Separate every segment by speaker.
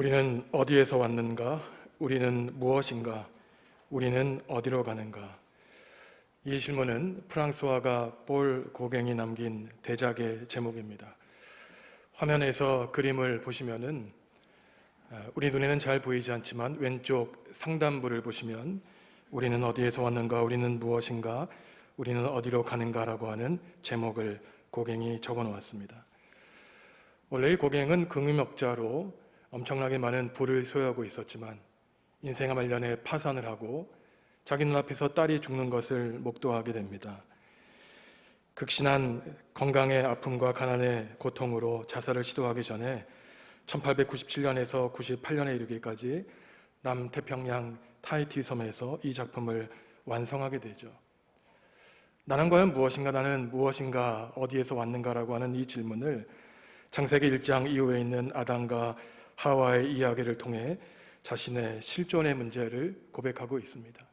Speaker 1: 우리는 어디에서 왔는가? 우리는 무엇인가? 우리는 어디로 가는가? 이 질문은 프랑스화가 볼 고갱이 남긴 대작의 제목입니다. 화면에서 그림을 보시면은 우리 눈에는 잘 보이지 않지만 왼쪽 상단부를 보시면 우리는 어디에서 왔는가? 우리는 무엇인가? 우리는 어디로 가는가라고 하는 제목을 고갱이 적어 놓았습니다. 원래 이 고갱은 긍유먹자로 엄청나게 많은 부를 소유하고 있었지만 인생의 말년에 파산을 하고 자기 눈앞에서 딸이 죽는 것을 목도하게 됩니다. 극심한 건강의 아픔과 가난의 고통으로 자살을 시도하기 전에 1897년에서 98년에 이르기까지 남태평양 타히티 섬에서 이 작품을 완성하게 되죠. 나는 과연 무엇인가? 나는 무엇인가? 어디에서 왔는가라고 하는 이 질문을 창세기 1장 이후에 있는 아담과 하와의 이야기를 통해 자신의 실존의 문제를 고백하고 있습니다.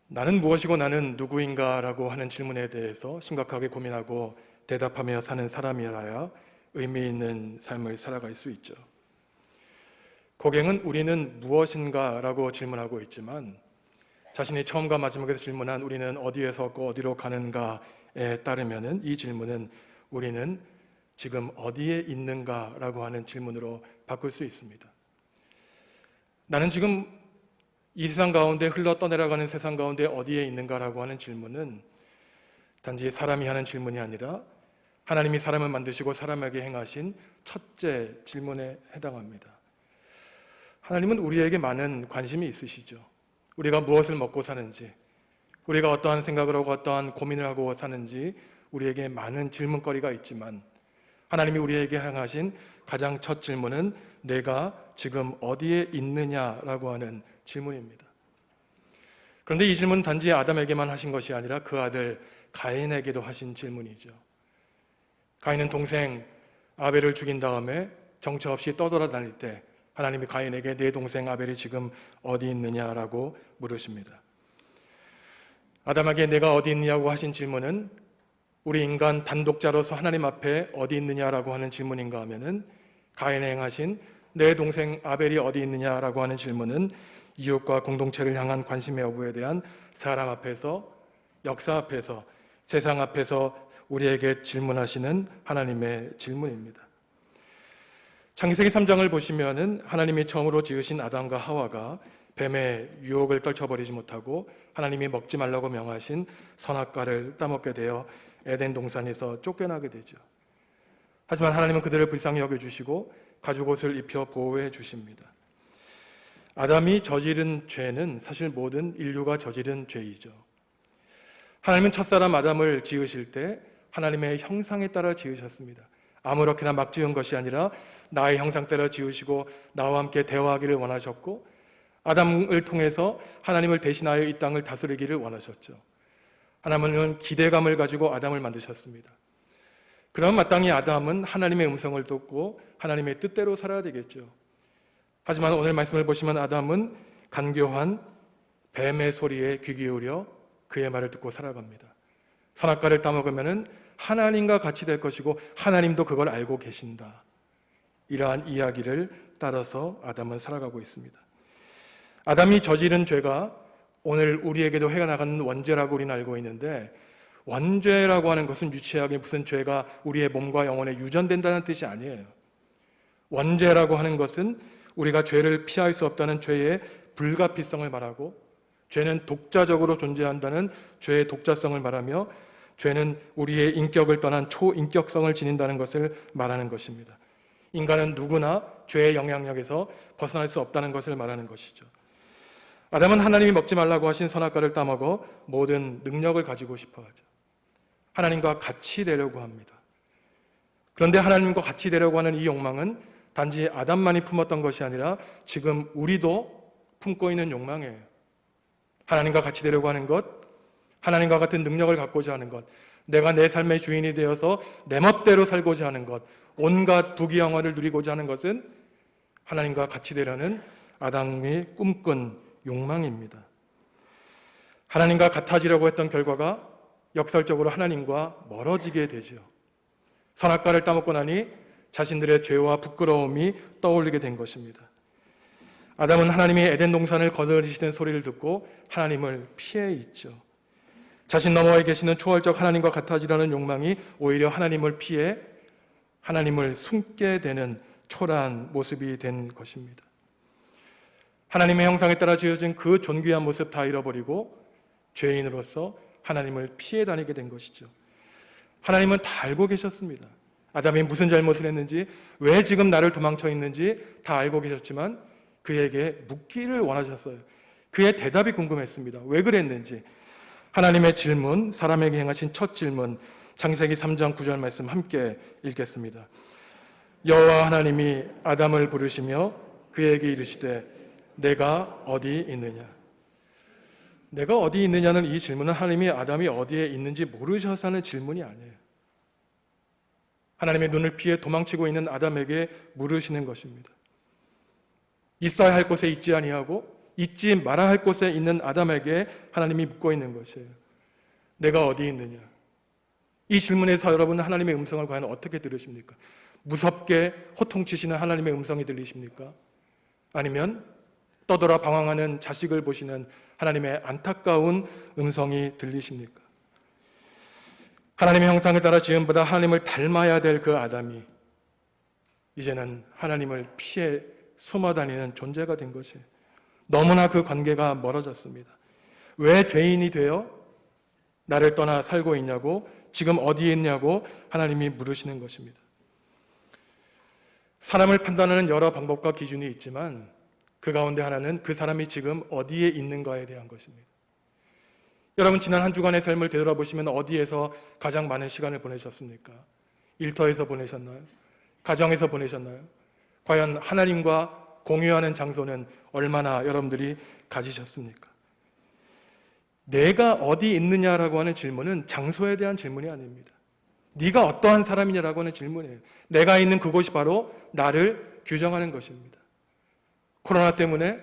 Speaker 1: 나는 무엇이고 나는 누구인가? 라고 하는 질문에 대해서 심각하게 고민하고 대답하며 사는 사람이라야 의미 있는 삶을 살아갈 수 있죠. 고갱은 우리는 무엇인가? 라고 질문하고 있지만 자신이 처음과 마지막에서 질문한 우리는 어디에서 왔고 어디로 가는가에 따르면 이 질문은 우리는 지금 어디에 있는가? 라고 하는 질문으로 바꿀 수 있습니다. 나는 지금 이 세상 가운데 흘러 떠내려가는 세상 가운데 어디에 있는가? 라고 하는 질문은 단지 사람이 하는 질문이 아니라 하나님이 사람을 만드시고 사람에게 행하신 첫째 질문에 해당합니다. 하나님은 우리에게 많은 관심이 있으시죠. 우리가 무엇을 먹고 사는지, 우리가 어떠한 생각을 하고 어떠한 고민을 하고 사는지 우리에게 많은 질문거리가 있지만 하나님이 우리에게 행하신 가장 첫 질문은 내가 지금 어디에 있느냐라고 하는 질문입니다. 그런데 이 질문은 단지 아담에게만 하신 것이 아니라 그 아들 가인에게도 하신 질문이죠. 가인은 동생 아벨을 죽인 다음에 정처 없이 떠돌아다닐 때 하나님이 가인에게 내 동생 아벨이 지금 어디 있느냐라고 물으십니다. 아담에게 내가 어디 있느냐고 하신 질문은 우리 인간 단독자로서 하나님 앞에 어디 있느냐라고 하는 질문인가 하면은 가인이 행하신 내 동생 아벨이 어디 있느냐라고 하는 질문은 이웃과 공동체를 향한 관심의 여부에 대한 사람 앞에서, 역사 앞에서, 세상 앞에서 우리에게 질문하시는 하나님의 질문입니다. 창세기 3장을 보시면은 하나님이 처음으로 지으신 아담과 하와가 뱀의 유혹을 떨쳐버리지 못하고 하나님이 먹지 말라고 명하신 선악과를 따먹게 되어 에덴 동산에서 쫓겨나게 되죠. 하지만 하나님은 그들을 불쌍히 여겨주시고 가죽옷을 입혀 보호해 주십니다. 아담이 저지른 죄는 사실 모든 인류가 저지른 죄이죠. 하나님은 첫사람 아담을 지으실 때 하나님의 형상에 따라 지으셨습니다. 아무렇게나 막 지은 것이 아니라 나의 형상대로 지으시고 나와 함께 대화하기를 원하셨고 아담을 통해서 하나님을 대신하여 이 땅을 다스리기를 원하셨죠. 하나님은 기대감을 가지고 아담을 만드셨습니다. 그럼 마땅히 아담은 하나님의 음성을 듣고 하나님의 뜻대로 살아야 되겠죠. 하지만 오늘 말씀을 보시면 아담은 간교한 뱀의 소리에 귀 기울여 그의 말을 듣고 살아갑니다. 선악과를 따먹으면 하나님과 같이 될 것이고 하나님도 그걸 알고 계신다. 이러한 이야기를 따라서 아담은 살아가고 있습니다. 아담이 저지른 죄가 오늘 우리에게도 해나가는 원죄라고 우리는 알고 있는데 원죄라고 하는 것은 유치하게 무슨 죄가 우리의 몸과 영혼에 유전된다는 뜻이 아니에요. 원죄라고 하는 것은 우리가 죄를 피할 수 없다는 죄의 불가피성을 말하고 죄는 독자적으로 존재한다는 죄의 독자성을 말하며 죄는 우리의 인격을 떠난 초인격성을 지닌다는 것을 말하는 것입니다. 인간은 누구나 죄의 영향력에서 벗어날 수 없다는 것을 말하는 것이죠. 아담은 하나님이 먹지 말라고 하신 선악과를 따먹어 모든 능력을 가지고 싶어 하죠. 하나님과 같이 되려고 합니다. 그런데 하나님과 같이 되려고 하는 이 욕망은 단지 아담만이 품었던 것이 아니라 지금 우리도 품고 있는 욕망이에요. 하나님과 같이 되려고 하는 것, 하나님과 같은 능력을 갖고자 하는 것, 내가 내 삶의 주인이 되어서 내 멋대로 살고자 하는 것, 온갖 부귀영화를 누리고자 하는 것은 하나님과 같이 되려는 아담이 꿈꾼 욕망입니다. 하나님과 같아지려고 했던 결과가 역설적으로 하나님과 멀어지게 되죠. 선악과를 따먹고 나니 자신들의 죄와 부끄러움이 떠올리게 된 것입니다. 아담은 하나님이 에덴 동산을 거느리시는 소리를 듣고 하나님을 피해 있죠. 자신 너머에 계시는 초월적 하나님과 같아지려는 욕망이 오히려 하나님을 피해 하나님을 숨게 되는 초라한 모습이 된 것입니다. 하나님의 형상에 따라 지어진 그 존귀한 모습 다 잃어버리고 죄인으로서 하나님을 피해 다니게 된 것이죠. 하나님은 다 알고 계셨습니다. 아담이 무슨 잘못을 했는지, 왜 지금 나를 도망쳐 있는지 다 알고 계셨지만 그에게 묻기를 원하셨어요. 그의 대답이 궁금했습니다. 왜 그랬는지. 하나님의 질문, 사람에게 행하신 첫 질문, 창세기 3장 9절 말씀 함께 읽겠습니다. 여호와 하나님이 아담을 부르시며 그에게 이르시되 내가 어디 있느냐. 내가 어디 있느냐는, 이 질문은 하나님이 아담이 어디에 있는지 모르셔서 하는 질문이 아니에요. 하나님의 눈을 피해 도망치고 있는 아담에게 물으시는 것입니다. 있어야 할 곳에 있지 아니하고 있지 말아야 할 곳에 있는 아담에게 하나님이 묻고 있는 것이에요. 내가 어디 있느냐. 이 질문에서 여러분은 하나님의 음성을 과연 어떻게 들으십니까? 무섭게 호통치시는 하나님의 음성이 들리십니까? 아니면 떠돌아 방황하는 자식을 보시는 하나님의 안타까운 음성이 들리십니까? 하나님의 형상에 따라 지음보다 하나님을 닮아야 될 그 아담이 이제는 하나님을 피해 숨어다니는 존재가 된 것이에요. 너무나 그 관계가 멀어졌습니다. 왜 죄인이 되어 나를 떠나 살고 있냐고, 지금 어디에 있냐고 하나님이 물으시는 것입니다. 사람을 판단하는 여러 방법과 기준이 있지만 그 가운데 하나는 그 사람이 지금 어디에 있는가에 대한 것입니다. 여러분, 지난 한 주간의 삶을 되돌아보시면 어디에서 가장 많은 시간을 보내셨습니까? 일터에서 보내셨나요? 가정에서 보내셨나요? 과연 하나님과 공유하는 장소는 얼마나 여러분들이 가지셨습니까? 내가 어디 있느냐라고 하는 질문은 장소에 대한 질문이 아닙니다. 네가 어떠한 사람이냐라고 하는 질문이에요. 내가 있는 그곳이 바로 나를 규정하는 것입니다. 코로나 때문에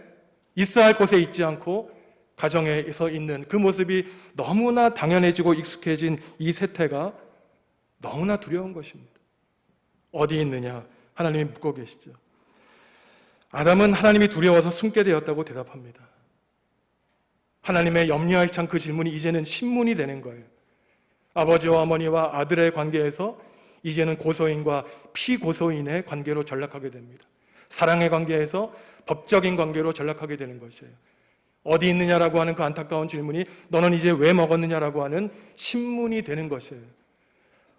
Speaker 1: 있어야 할 곳에 있지 않고 가정에서 있는 그 모습이 너무나 당연해지고 익숙해진 이 세태가 너무나 두려운 것입니다. 어디 있느냐? 하나님이 묻고 계시죠. 아담은 하나님이 두려워서 숨게 되었다고 대답합니다. 하나님의 염려하시 찬 그 질문이 이제는 신문이 되는 거예요. 아버지와 어머니와 아들의 관계에서 이제는 고소인과 피고소인의 관계로 전락하게 됩니다. 사랑의 관계에서 법적인 관계로 전락하게 되는 것이에요. 어디 있느냐라고 하는 그 안타까운 질문이 너는 이제 왜 먹었느냐라고 하는 신문이 되는 것이에요.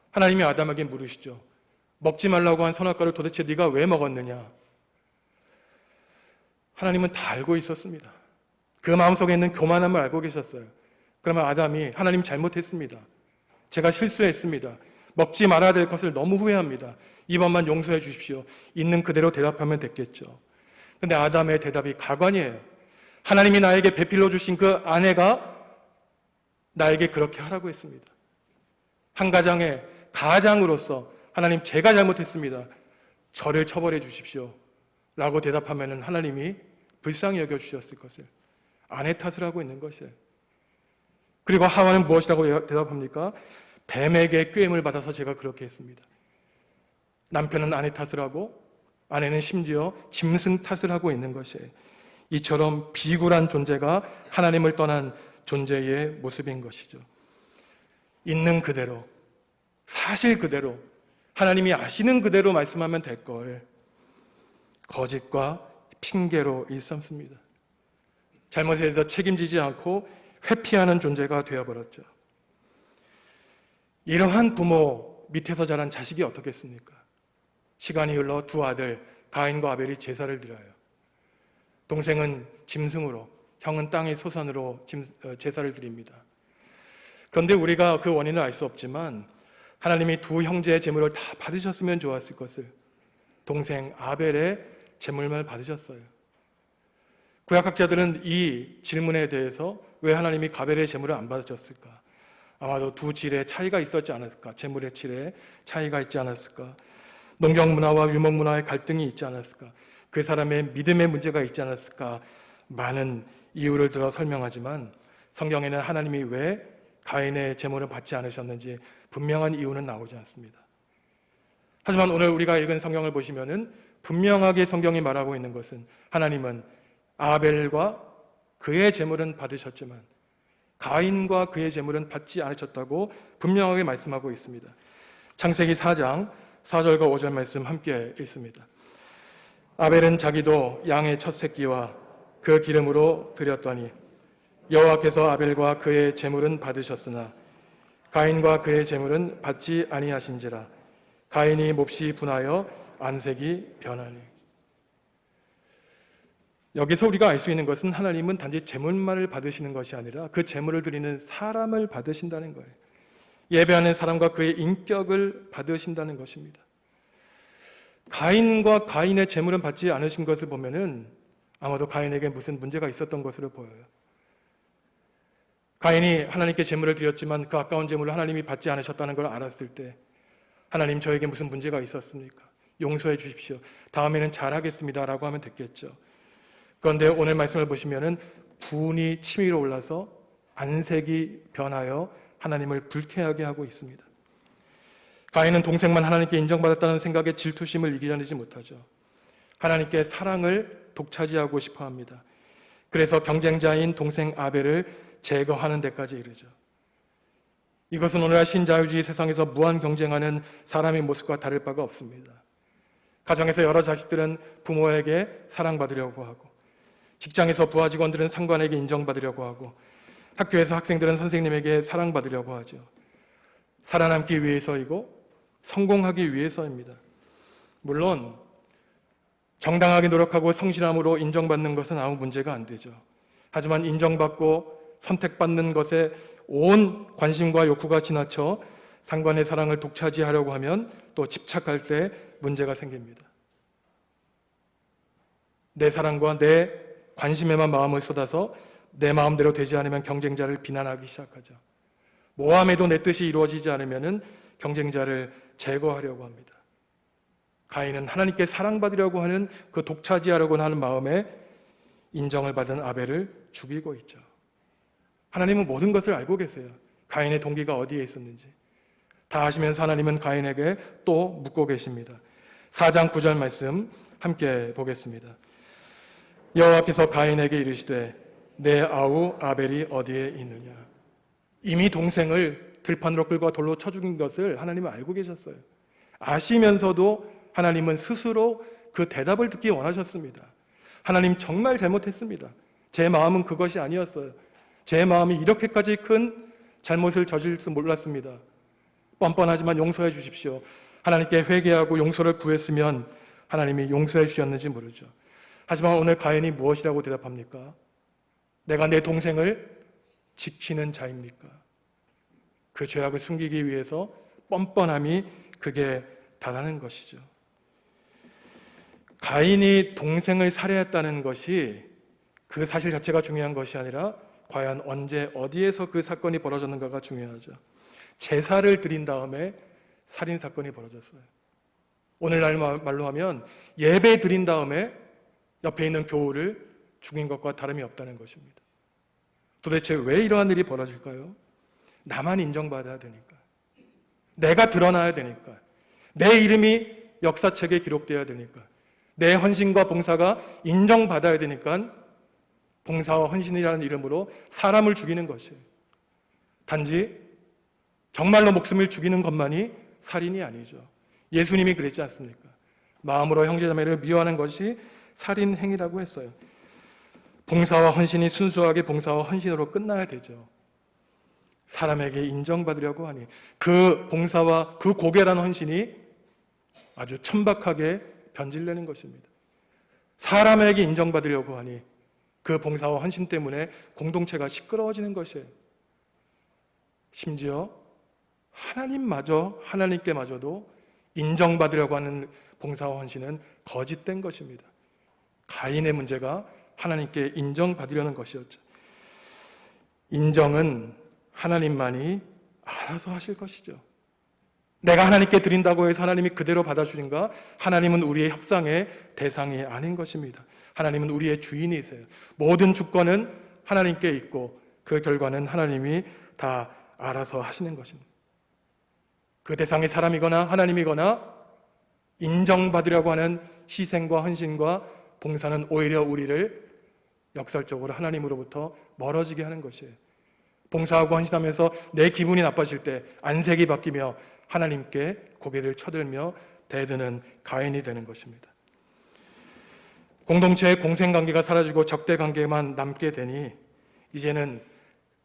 Speaker 1: 하나님이 아담에게 물으시죠. 먹지 말라고 한 선악과를 도대체 네가 왜 먹었느냐? 하나님은 다 알고 있었습니다. 그 마음속에 있는 교만함을 알고 계셨어요. 그러면 아담이 하나님 잘못했습니다. 제가 실수했습니다. 먹지 말아야 될 것을 너무 후회합니다. 이번만 용서해 주십시오. 있는 그대로 대답하면 됐겠죠. 근데 아담의 대답이 가관이에요. 하나님이 나에게 배필로 주신 그 아내가 나에게 그렇게 하라고 했습니다. 한 가정의 가장으로서 하나님 제가 잘못했습니다. 저를 처벌해 주십시오. 라고 대답하면 하나님이 불쌍히 여겨주셨을 것을, 아내 탓을 하고 있는 것이에요. 그리고 하와는 무엇이라고 대답합니까? 뱀에게 꾀임을 받아서 제가 그렇게 했습니다. 남편은 아내 탓을 하고 아내는 심지어 짐승 탓을 하고 있는 것이에요. 이처럼 비굴한 존재가 하나님을 떠난 존재의 모습인 것이죠. 있는 그대로, 사실 그대로, 하나님이 아시는 그대로 말씀하면 될 걸 거짓과 핑계로 일삼습니다. 잘못에 대해서 책임지지 않고 회피하는 존재가 되어버렸죠. 이러한 부모 밑에서 자란 자식이 어떻겠습니까? 시간이 흘러 두 아들 가인과 아벨이 제사를 드려요. 동생은 짐승으로, 형은 땅의 소산으로 제사를 드립니다. 그런데 우리가 그 원인을 알 수 없지만 하나님이 두 형제의 제물을 다 받으셨으면 좋았을 것을 동생 아벨의 제물만 받으셨어요. 구약학자들은 이 질문에 대해서 왜 하나님이 가벨의 제물을 안 받으셨을까? 아마도 두 질의 차이가 있었지 않았을까? 제물의 질에 차이가 있지 않았을까? 농경 문화와 유목 문화의 갈등이 있지 않았을까? 그 사람의 믿음의 문제가 있지 않았을까? 많은 이유를 들어 설명하지만 성경에는 하나님이 왜 가인의 제물을 받지 않으셨는지 분명한 이유는 나오지 않습니다. 하지만 오늘 우리가 읽은 성경을 보시면은 분명하게 성경이 말하고 있는 것은 하나님은 아벨과 그의 제물은 받으셨지만 가인과 그의 제물은 받지 않으셨다고 분명하게 말씀하고 있습니다. 창세기 4장 4절과 5절 말씀 함께 읽습니다. 아벨은 자기도 양의 첫 새끼와 그 기름으로 드렸더니 여호와께서 아벨과 그의 제물은 받으셨으나 가인과 그의 제물은 받지 아니하신지라. 가인이 몹시 분하여 안색이 변하니. 여기서 우리가 알 수 있는 것은 하나님은 단지 제물만을 받으시는 것이 아니라 그 제물을 드리는 사람을 받으신다는 거예요. 예배하는 사람과 그의 인격을 받으신다는 것입니다. 가인과 가인의 제물은 받지 않으신 것을 보면은 아마도 가인에게 무슨 문제가 있었던 것으로 보여요. 가인이 하나님께 제물을 드렸지만 그 아까운 제물을 하나님이 받지 않으셨다는 걸 알았을 때 하나님 저에게 무슨 문제가 있었습니까? 용서해 주십시오. 다음에는 잘하겠습니다 라고 하면 됐겠죠. 그런데 오늘 말씀을 보시면은 분이 치밀어 올라서 안색이 변하여 하나님을 불쾌하게 하고 있습니다. 가인은 동생만 하나님께 인정받았다는 생각에 질투심을 이겨내지 못하죠. 하나님께 사랑을 독차지하고 싶어 합니다. 그래서 경쟁자인 동생 아벨을 제거하는 데까지 이르죠. 이것은 오늘날 신자유주의 세상에서 무한 경쟁하는 사람의 모습과 다를 바가 없습니다. 가정에서 여러 자식들은 부모에게 사랑받으려고 하고, 직장에서 부하 직원들은 상관에게 인정받으려고 하고, 학교에서 학생들은 선생님에게 사랑받으려고 하죠. 살아남기 위해서이고 성공하기 위해서입니다. 물론 정당하게 노력하고 성실함으로 인정받는 것은 아무 문제가 안 되죠. 하지만 인정받고 선택받는 것에 온 관심과 욕구가 지나쳐 상관의 사랑을 독차지하려고 하면 또 집착할 때 문제가 생깁니다. 내 사랑과 내 관심에만 마음을 쏟아서 내 마음대로 되지 않으면 경쟁자를 비난하기 시작하죠. 모함에도 내 뜻이 이루어지지 않으면 경쟁자를 제거하려고 합니다. 가인은 하나님께 사랑받으려고 하는 그 독차지하려고 하는 마음에 인정을 받은 아벨을 죽이고 있죠. 하나님은 모든 것을 알고 계세요. 가인의 동기가 어디에 있었는지 다 아시면서 하나님은 가인에게 또 묻고 계십니다. 4장 9절 말씀 함께 보겠습니다. 여호와께서 가인에게 이르시되 내 아우 아벨이 어디에 있느냐. 이미 동생을 들판으로 끌고 돌로 쳐 죽인 것을 하나님은 알고 계셨어요. 아시면서도 하나님은 스스로 그 대답을 듣기 원하셨습니다. 하나님 정말 잘못했습니다. 제 마음은 그것이 아니었어요. 제 마음이 이렇게까지 큰 잘못을 저질 줄 몰랐습니다. 뻔뻔하지만 용서해 주십시오. 하나님께 회개하고 용서를 구했으면 하나님이 용서해 주셨는지 모르죠. 하지만 오늘 가인이 무엇이라고 대답합니까? 내가 내 동생을 지키는 자입니까? 그 죄악을 숨기기 위해서 뻔뻔함이 그게 다라는 것이죠. 가인이 동생을 살해했다는 것이 그 사실 자체가 중요한 것이 아니라 과연 언제 어디에서 그 사건이 벌어졌는가가 중요하죠. 제사를 드린 다음에 살인사건이 벌어졌어요. 오늘날 말로 하면 예배 드린 다음에 옆에 있는 교우를 죽인 것과 다름이 없다는 것입니다. 도대체 왜 이러한 일이 벌어질까요? 나만 인정받아야 되니까, 내가 드러나야 되니까, 내 이름이 역사책에 기록되어야 되니까, 내 헌신과 봉사가 인정받아야 되니까 봉사와 헌신이라는 이름으로 사람을 죽이는 것이에요. 단지 정말로 목숨을 죽이는 것만이 살인이 아니죠. 예수님이 그랬지 않습니까? 마음으로 형제자매를 미워하는 것이 살인 행위라고 했어요. 봉사와 헌신이 순수하게 봉사와 헌신으로 끝나야 되죠. 사람에게 인정받으려고 하니 그 봉사와 그 고결한 헌신이 아주 천박하게 변질되는 것입니다. 사람에게 인정받으려고 하니 그 봉사와 헌신 때문에 공동체가 시끄러워지는 것이에요. 심지어 하나님께마저도 인정받으려고 하는 봉사와 헌신은 거짓된 것입니다. 가인의 문제가 하나님께 인정받으려는 것이었죠. 인정은 하나님만이 알아서 하실 것이죠. 내가 하나님께 드린다고 해서 하나님이 그대로 받아주신가? 하나님은 우리의 협상의 대상이 아닌 것입니다. 하나님은 우리의 주인이세요. 모든 주권은 하나님께 있고 그 결과는 하나님이 다 알아서 하시는 것입니다. 그 대상이 사람이거나 하나님이거나 인정받으려고 하는 희생과 헌신과 봉사는 오히려 우리를 역설적으로 하나님으로부터 멀어지게 하는 것이에요. 봉사하고 헌신하면서 내 기분이 나빠질 때 안색이 바뀌며 하나님께 고개를 쳐들며 대드는 가인이 되는 것입니다. 공동체의 공생관계가 사라지고 적대관계만 남게 되니 이제는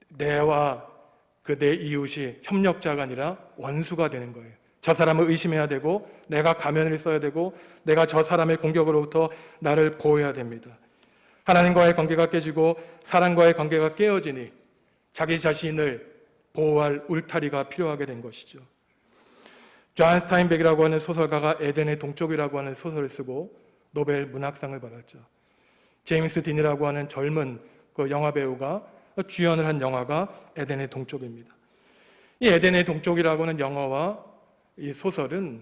Speaker 1: 내와 내 이웃이 협력자가 아니라 원수가 되는 거예요. 저 사람을 의심해야 되고 내가 가면을 써야 되고 내가 저 사람의 공격으로부터 나를 보호해야 됩니다. 하나님과의 관계가 깨지고 사람과의 관계가 깨어지니 자기 자신을 보호할 울타리가 필요하게 된 것이죠. 존 스타인백이라고 하는 소설가가 에덴의 동쪽이라고 하는 소설을 쓰고 노벨 문학상을 받았죠. 제임스 딘이라고 하는 젊은 그 영화 배우가 주연을 한 영화가 에덴의 동쪽입니다. 이 에덴의 동쪽이라고 하는 영화와 이 소설은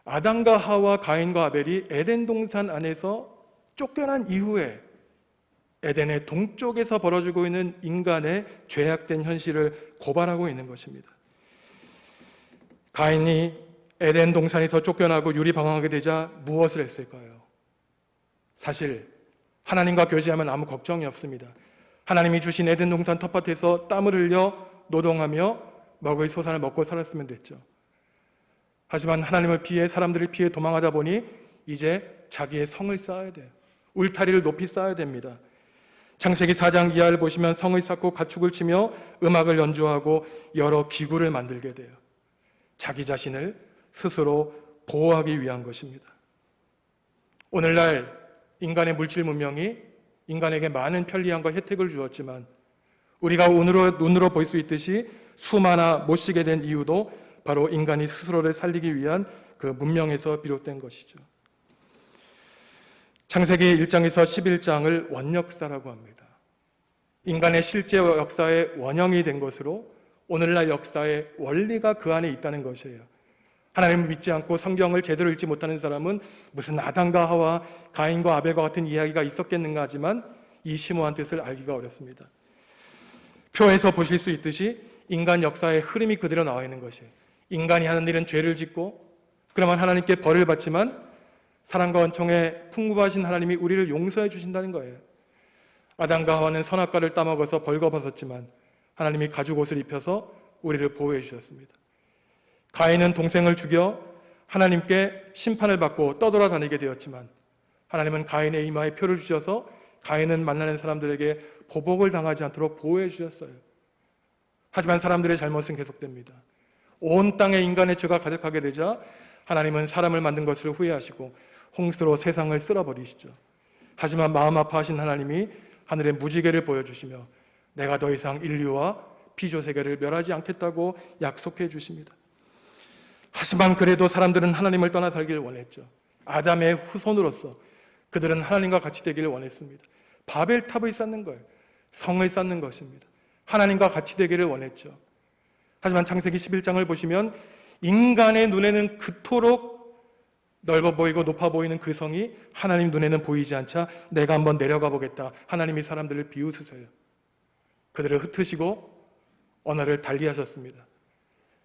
Speaker 1: 아담과 하와, 가인과 아벨이 에덴 동산 안에서 쫓겨난 이후에 에덴의 동쪽에서 벌어지고 있는 인간의 죄악된 현실을 고발하고 있는 것입니다. 가인이 에덴 동산에서 쫓겨나고 유리방황하게 되자 무엇을 했을까요? 사실 하나님과 교제하면 아무 걱정이 없습니다. 하나님이 주신 에덴 동산 텃밭에서 땀을 흘려 노동하며 먹을 소산을 먹고 살았으면 됐죠. 하지만 하나님을 피해 사람들을 피해 도망하다 보니 이제 자기의 성을 쌓아야 돼요. 울타리를 높이 쌓아야 됩니다. 창세기 4장 이하를 보시면 성을 쌓고 가축을 치며 음악을 연주하고 여러 기구를 만들게 돼요. 자기 자신을 스스로 보호하기 위한 것입니다. 오늘날 인간의 물질 문명이 인간에게 많은 편리함과 혜택을 주었지만 우리가 눈으로 볼 수 있듯이 수마나 못 쉬게 된 이유도 바로 인간이 스스로를 살리기 위한 그 문명에서 비롯된 것이죠. 창세기 1장에서 11장을 원역사라고 합니다. 인간의 실제 역사의 원형이 된 것으로 오늘날 역사의 원리가 그 안에 있다는 것이에요. 하나님을 믿지 않고 성경을 제대로 읽지 못하는 사람은 무슨 아담과 하와, 가인과 아벨과 같은 이야기가 있었겠는가 하지만 이 심오한 뜻을 알기가 어렵습니다. 표에서 보실 수 있듯이 인간 역사의 흐름이 그대로 나와 있는 것이에요. 인간이 하는 일은 죄를 짓고 그러면 하나님께 벌을 받지만 사랑과 은총에 풍부하신 하나님이 우리를 용서해 주신다는 거예요. 아담과 하와는 선악과를 따먹어서 벌거벗었지만 하나님이 가죽옷을 입혀서 우리를 보호해 주셨습니다. 가인은 동생을 죽여 하나님께 심판을 받고 떠돌아다니게 되었지만 하나님은 가인의 이마에 표를 주셔서 가인은 만나는 사람들에게 보복을 당하지 않도록 보호해 주셨어요. 하지만 사람들의 잘못은 계속됩니다. 온 땅에 인간의 죄가 가득하게 되자 하나님은 사람을 만든 것을 후회하시고 홍수로 세상을 쓸어버리시죠. 하지만 마음 아파하신 하나님이 하늘의 무지개를 보여주시며 내가 더 이상 인류와 피조세계를 멸하지 않겠다고 약속해 주십니다. 하지만 그래도 사람들은 하나님을 떠나 살기를 원했죠. 아담의 후손으로서 그들은 하나님과 같이 되기를 원했습니다. 바벨탑을 쌓는 거예요. 성을 쌓는 것입니다. 하나님과 같이 되기를 원했죠. 하지만 창세기 11장을 보시면 인간의 눈에는 그토록 넓어 보이고 높아 보이는 그 성이 하나님 눈에는 보이지 않자 내가 한번 내려가 보겠다. 하나님이 사람들을 비웃으세요. 그들을 흩으시고 언어를 달리하셨습니다.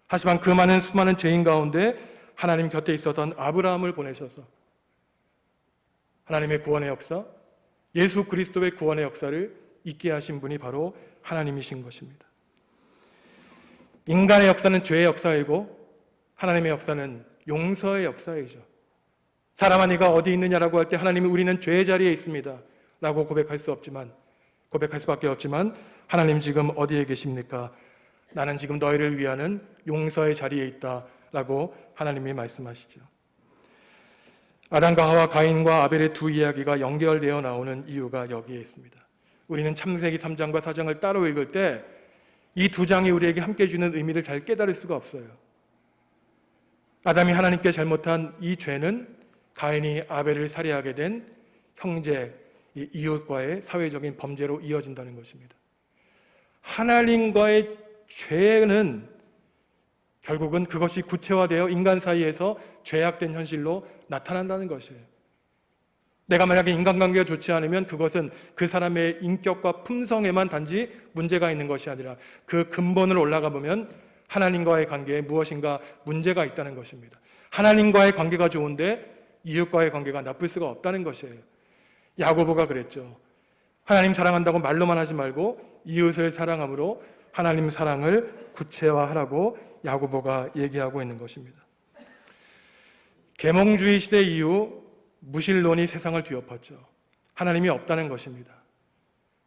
Speaker 1: 하지만 그 많은 수많은 죄인 가운데 하나님 곁에 있었던 아브라함을 보내셔서 하나님의 구원의 역사, 예수 그리스도의 구원의 역사를 있게 하신 분이 바로 하나님이신 것입니다. 인간의 역사는 죄의 역사이고 하나님의 역사는 용서의 역사이죠. 사람아 네가 어디 있느냐라고 할 때 하나님이 우리는 죄의 자리에 있습니다 라고 고백할 수밖에 없지만 하나님 지금 어디에 계십니까? 나는 지금 너희를 위하는 용서의 자리에 있다 라고 하나님이 말씀하시죠. 아담과 하와, 가인과 아벨의 두 이야기가 연결되어 나오는 이유가 여기에 있습니다. 우리는 창세기 3장과 4장을 따로 읽을 때 이 두 장이 우리에게 함께 주는 의미를 잘 깨달을 수가 없어요. 아담이 하나님께 잘못한 이 죄는 가인이 아벨을 살해하게 된 형제, 이웃과의 사회적인 범죄로 이어진다는 것입니다. 하나님과의 죄는 결국은 그것이 구체화되어 인간 사이에서 죄악된 현실로 나타난다는 것이에요. 내가 만약에 인간관계가 좋지 않으면 그것은 그 사람의 인격과 품성에만 단지 문제가 있는 것이 아니라 그 근본을 올라가 보면 하나님과의 관계에 무엇인가 문제가 있다는 것입니다. 하나님과의 관계가 좋은데 이웃과의 관계가 나쁠 수가 없다는 것이에요. 야고보가 그랬죠. 하나님 사랑한다고 말로만 하지 말고 이웃을 사랑함으로 하나님 사랑을 구체화하라고 야고보가 얘기하고 있는 것입니다. 계몽주의 시대 이후 무신론이 세상을 뒤엎었죠. 하나님이 없다는 것입니다.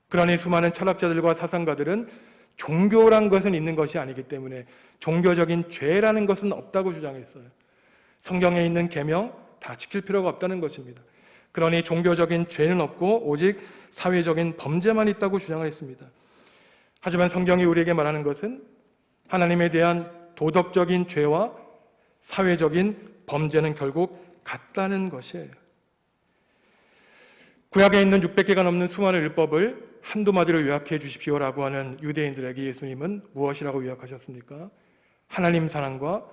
Speaker 1: 그러니 수많은 철학자들과 사상가들은 종교란 것은 있는 것이 아니기 때문에 종교적인 죄라는 것은 없다고 주장했어요. 성경에 있는 계명 다 지킬 필요가 없다는 것입니다. 그러니 종교적인 죄는 없고 오직 사회적인 범죄만 있다고 주장을 했습니다. 하지만 성경이 우리에게 말하는 것은 하나님에 대한 도덕적인 죄와 사회적인 범죄는 결국 같다는 것이에요. 구약에 있는 600개가 넘는 수많은 율법을 한두 마디로 요약해 주십시오라고 하는 유대인들에게 예수님은 무엇이라고 요약하셨습니까? 하나님 사랑과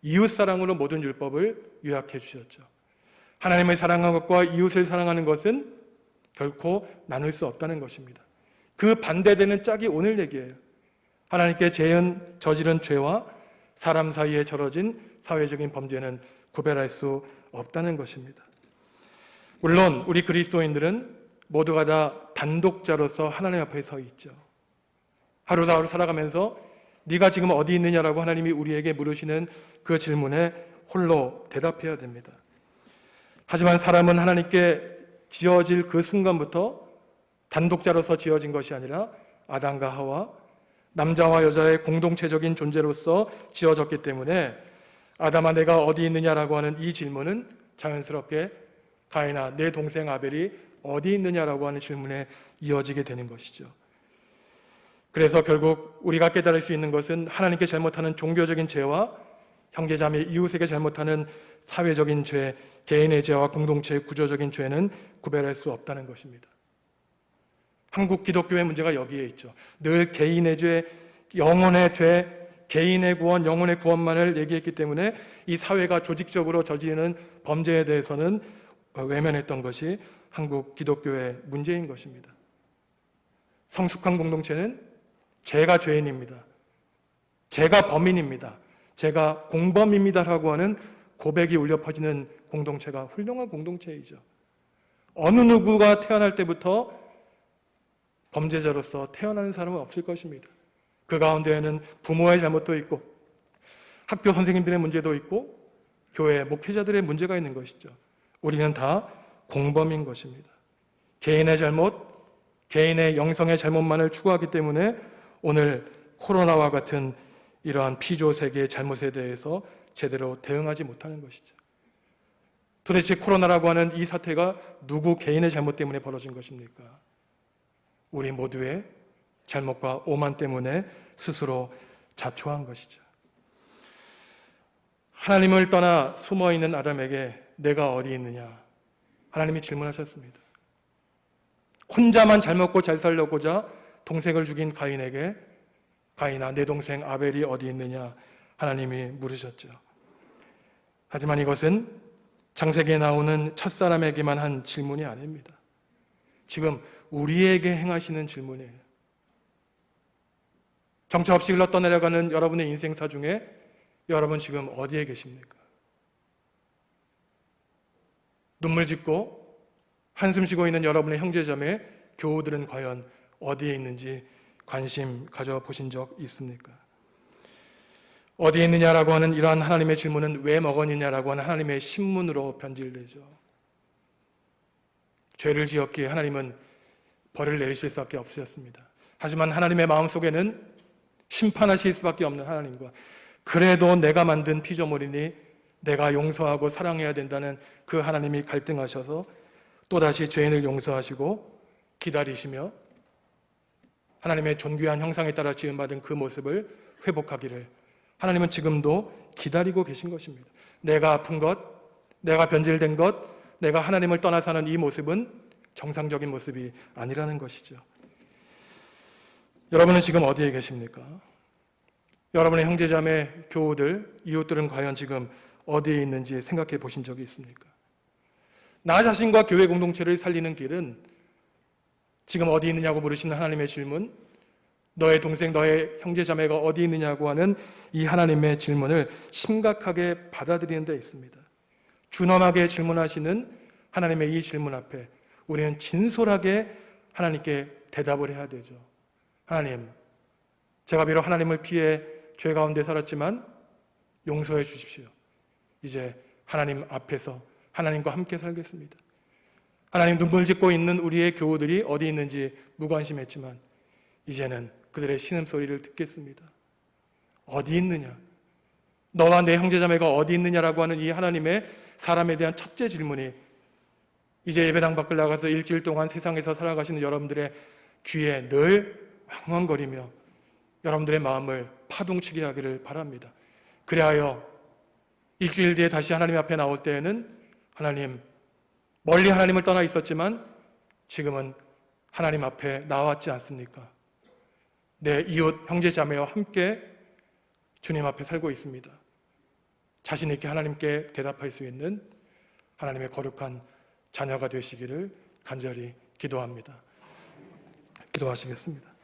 Speaker 1: 이웃 사랑으로 모든 율법을 요약해 주셨죠. 하나님을 사랑하는 것과 이웃을 사랑하는 것은 결코 나눌 수 없다는 것입니다. 그 반대되는 짝이 오늘 얘기예요. 하나님께 저지른 죄와 사람 사이에 절어진 사회적인 범죄는 구별할 수 없다는 것입니다. 물론 우리 그리스도인들은 모두가 다 단독자로서 하나님 앞에 서 있죠. 하루하루 살아가면서 네가 지금 어디 있느냐라고 하나님이 우리에게 물으시는 그 질문에 홀로 대답해야 됩니다. 하지만 사람은 하나님께 지어질 그 순간부터 단독자로서 지어진 것이 아니라 아담과 하와, 남자와 여자의 공동체적인 존재로서 지어졌기 때문에 아담아 내가 어디 있느냐라고 하는 이 질문은 자연스럽게 가인아 내 동생 아벨이 어디 있느냐라고 하는 질문에 이어지게 되는 것이죠. 그래서 결국 우리가 깨달을 수 있는 것은 하나님께 잘못하는 종교적인 죄와 형제자매 이웃에게 잘못하는 사회적인 죄, 개인의 죄와 공동체의 구조적인 죄는 구별할 수 없다는 것입니다. 한국 기독교의 문제가 여기에 있죠. 늘 개인의 죄, 영혼의 죄, 개인의 구원, 영혼의 구원만을 얘기했기 때문에 이 사회가 조직적으로 저지르는 범죄에 대해서는 외면했던 것이 한국 기독교의 문제인 것입니다. 성숙한 공동체는 제가 죄인입니다. 제가 범인입니다. 제가 공범입니다라고 하는 고백이 울려 퍼지는 공동체가 훌륭한 공동체이죠. 어느 누구가 태어날 때부터 범죄자로서 태어나는 사람은 없을 것입니다. 그 가운데에는 부모의 잘못도 있고 학교 선생님들의 문제도 있고 교회 목회자들의 문제가 있는 것이죠. 우리는 다 공범인 것입니다. 개인의 잘못, 개인의 영성의 잘못만을 추구하기 때문에 오늘 코로나와 같은 이러한 피조 세계의 잘못에 대해서 제대로 대응하지 못하는 것이죠. 도대체 코로나라고 하는 이 사태가 누구 개인의 잘못 때문에 벌어진 것입니까? 우리 모두의 잘못과 오만 때문에 스스로 자초한 것이죠. 하나님을 떠나 숨어있는 아담에게 내가 어디 있느냐? 하나님이 질문하셨습니다. 혼자만 잘 먹고 잘 살려고자 동생을 죽인 가인에게 가인아 내 동생 아벨이 어디 있느냐? 하나님이 물으셨죠. 하지만 이것은 창세기에 나오는 첫사람에게만 한 질문이 아닙니다. 지금 우리에게 행하시는 질문이에요. 정처 없이 흘러 떠내려가는 여러분의 인생사 중에 여러분 지금 어디에 계십니까? 눈물 짓고 한숨 쉬고 있는 여러분의 형제자매, 교우들은 과연 어디에 있는지 관심 가져보신 적 있습니까? 어디에 있느냐라고 하는 이러한 하나님의 질문은 왜 먹었느냐라고 하는 하나님의 신문으로 변질되죠. 죄를 지었기에 하나님은 벌을 내리실 수밖에 없으셨습니다. 하지만 하나님의 마음속에는 심판하실 수밖에 없는 하나님과 그래도 내가 만든 피조물이니 내가 용서하고 사랑해야 된다는 그 하나님이 갈등하셔서 또다시 죄인을 용서하시고 기다리시며 하나님의 존귀한 형상에 따라 지음받은 그 모습을 회복하기를 하나님은 지금도 기다리고 계신 것입니다. 내가 아픈 것, 내가 변질된 것, 내가 하나님을 떠나 사는 이 모습은 정상적인 모습이 아니라는 것이죠. 여러분은 지금 어디에 계십니까? 여러분의 형제자매, 교우들, 이웃들은 과연 지금 어디에 있는지 생각해 보신 적이 있습니까? 나 자신과 교회 공동체를 살리는 길은 지금 어디 있느냐고 물으시는 하나님의 질문, 너의 동생, 너의 형제 자매가 어디 있느냐고 하는 이 하나님의 질문을 심각하게 받아들이는 데 있습니다. 준엄하게 질문하시는 하나님의 이 질문 앞에 우리는 진솔하게 하나님께 대답을 해야 되죠. 하나님, 제가 비록 하나님을 피해 죄 가운데 살았지만 용서해 주십시오. 이제 하나님 앞에서 하나님과 함께 살겠습니다. 하나님, 눈물 짓고 있는 우리의 교우들이 어디 있는지 무관심했지만 이제는 그들의 신음소리를 듣겠습니다. 어디 있느냐? 너와 내 형제자매가 어디 있느냐라고 하는 이 하나님의 사람에 대한 첫째 질문이 이제 예배당 밖을 나가서 일주일 동안 세상에서 살아가시는 여러분들의 귀에 늘 왕왕거리며 여러분들의 마음을 파동치게 하기를 바랍니다. 그리하여 일주일 뒤에 다시 하나님 앞에 나올 때에는 하나님, 멀리 하나님을 떠나 있었지만 지금은 하나님 앞에 나왔지 않습니까? 내 이웃 형제 자매와 함께 주님 앞에 살고 있습니다. 자신 있게 하나님께 대답할 수 있는 하나님의 거룩한 자녀가 되시기를 간절히 기도합니다. 기도하시겠습니다.